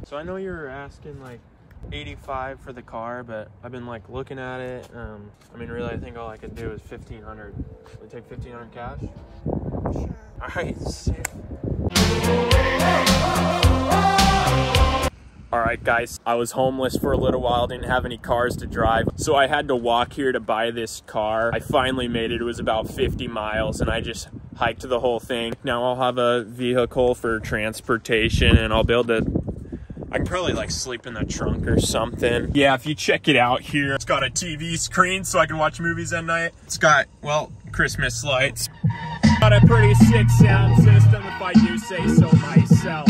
So I know you're asking like 85 for the car, but I've been like looking at it. I mean, really, I think all I could do is 1,500. We take 1,500 cash? Sure. All right, sick. All right, guys, I was homeless for a little while, didn't have any cars to drive, so I had to walk here to buy this car. I finally made it. It was about 50 miles, and I just hiked the whole thing. Now I'll have a vehicle for transportation, and I'll be able to, I can probably like sleep in the trunk or something. Yeah, if you check it out here, it's got a TV screen so I can watch movies at night. It's got, well, Christmas lights. Got a pretty sick sound system, if I do say so myself.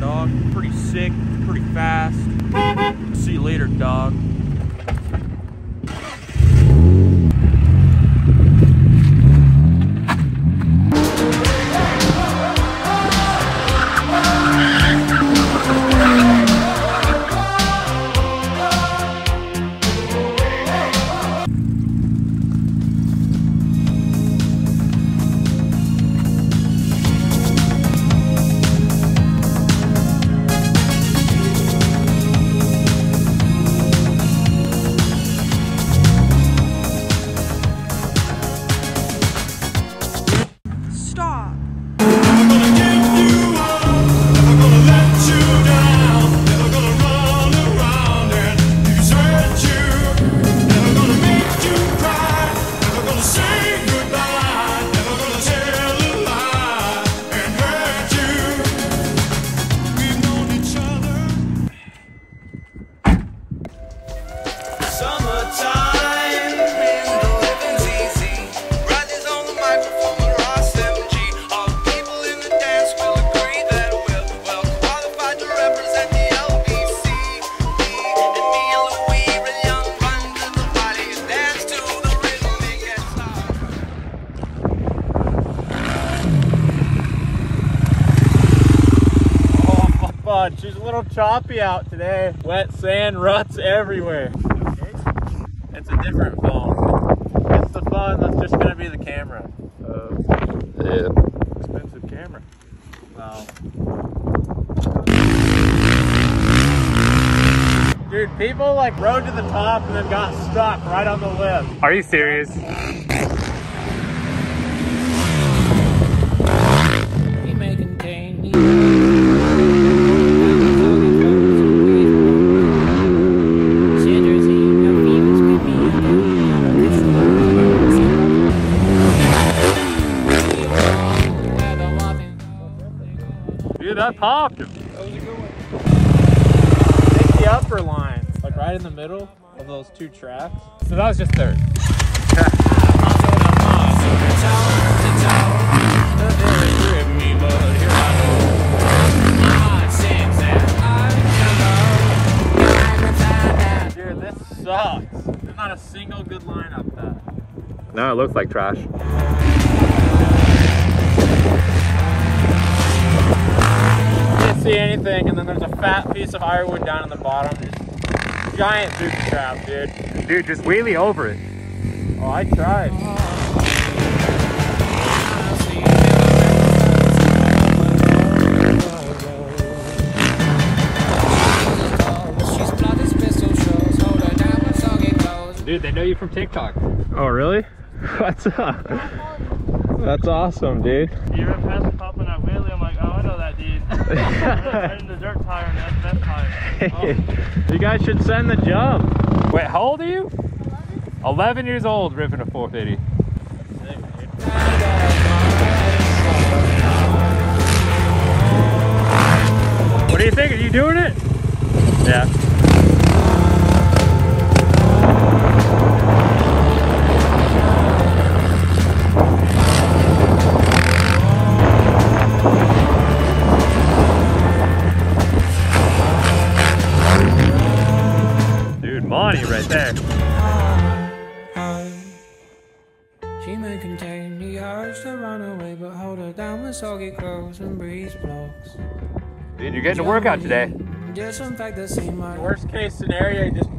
Dog, pretty sick, pretty fast. See you later, dog. She's a little choppy out today. Wet sand, ruts everywhere. It's a different phone. It's the phone that's just gonna be the camera. Yeah. Expensive camera. Wow. Dude, people like rode to the top and then got stuck right on the lip. Are you serious? Dude, that popped. That was a good one. I think the upper line, like right in the middle of those two tracks. So that was just third. Dude, this sucks. There's not a single good line up that. No, it looks like trash. See anything, and then there's a fat piece of ironwood down in the bottom. Just giant booby trap, dude. Dude, just wheelie over it. Oh, I tried. Dude, they know you from TikTok. Oh, really? What's up? That's awesome, dude. You ever pass the pop on that wheelie? I'm like, oh, I know that dude. I'm in the dirt tire and that's best tire. Oh. You guys should send the jump. Wait, how old are you? 11 years old, ripping a 450. What do you think? Are you doing it? Yeah. Monty right there. She may contain the urge to run away, but hold her down with soggy clothes. Dude, you're getting a workout today. Worst case scenario, just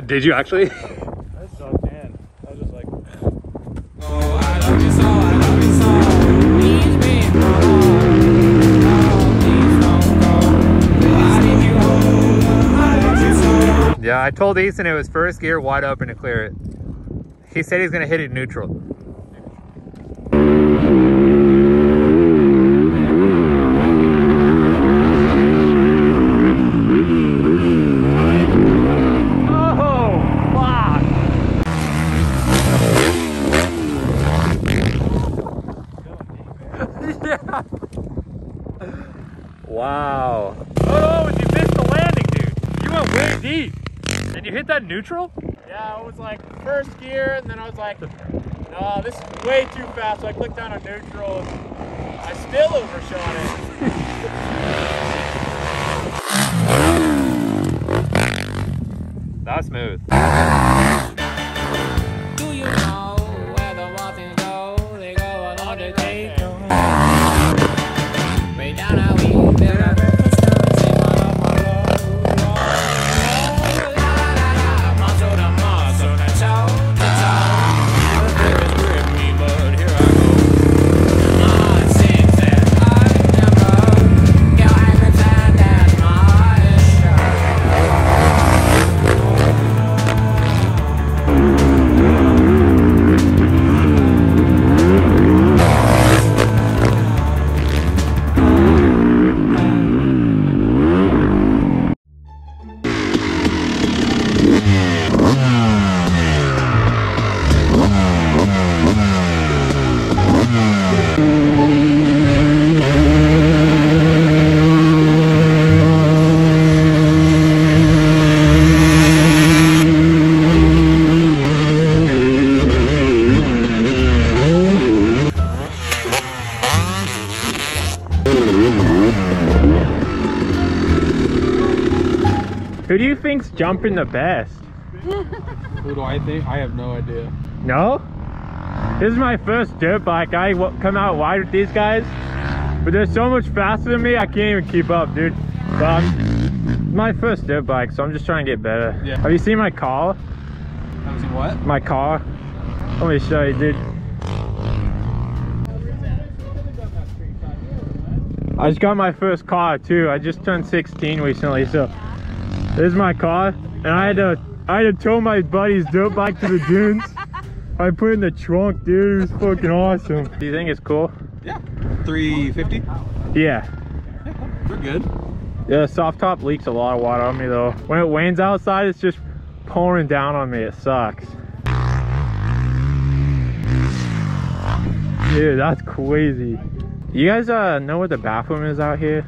Did you actually? I just sucked in. I was just like, Yeah, I told Ethan it was first gear, wide open to clear it. He said he's gonna hit it neutral. Wow. oh, you missed the landing, dude. You went way deep. And you hit that neutral? yeah, I was like first gear, and then I was like, no, this is way too fast. So I clicked down on neutral, and I still overshot it. That's smooth. Do you know where the waffles go? They go along the day. Way down how we build up. Who do you think's jumping the best? who do I think? I have no idea. No? This is my first dirt bike. I come out wide with these guys, but they're so much faster than me, I can't even keep up, dude. But it's my first dirt bike, so I'm just trying to get better. Yeah. Have you seen my car? Haven't seen what? My car. Let me show you, dude. I just got my first car too. I just turned 16 recently, so this is my car, and I had to tow my buddy's dirt bike to the dunes. I put it in the trunk, dude. It was fucking awesome. Do you think it's cool? Yeah. 350? Yeah. We're good. Yeah, soft top leaks a lot of water on me though. When it rains outside, it's just pouring down on me. It sucks. Dude, that's crazy. You guys know where the bathroom is out here?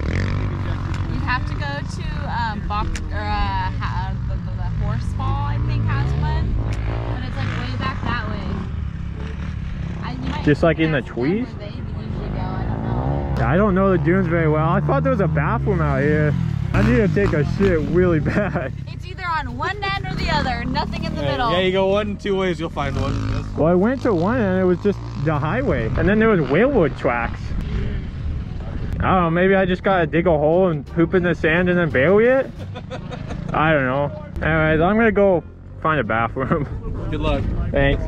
You have to go to the horse fall, I think, has one, but it's like way back that way. Just like in the trees? Where they usually go, I don't know. I don't know the dunes very well. I thought there was a bathroom out here. I need to take a shit really bad. It's either on one end or the other, nothing in the middle. Yeah, you go 1-2 ways, you'll find one. Well, I went to one and it was just the highway, and then there was railroad tracks. I don't know, maybe I just gotta dig a hole and poop in the sand and then bury it? I don't know. Anyways, I'm gonna go find a bathroom. Good luck. Thanks.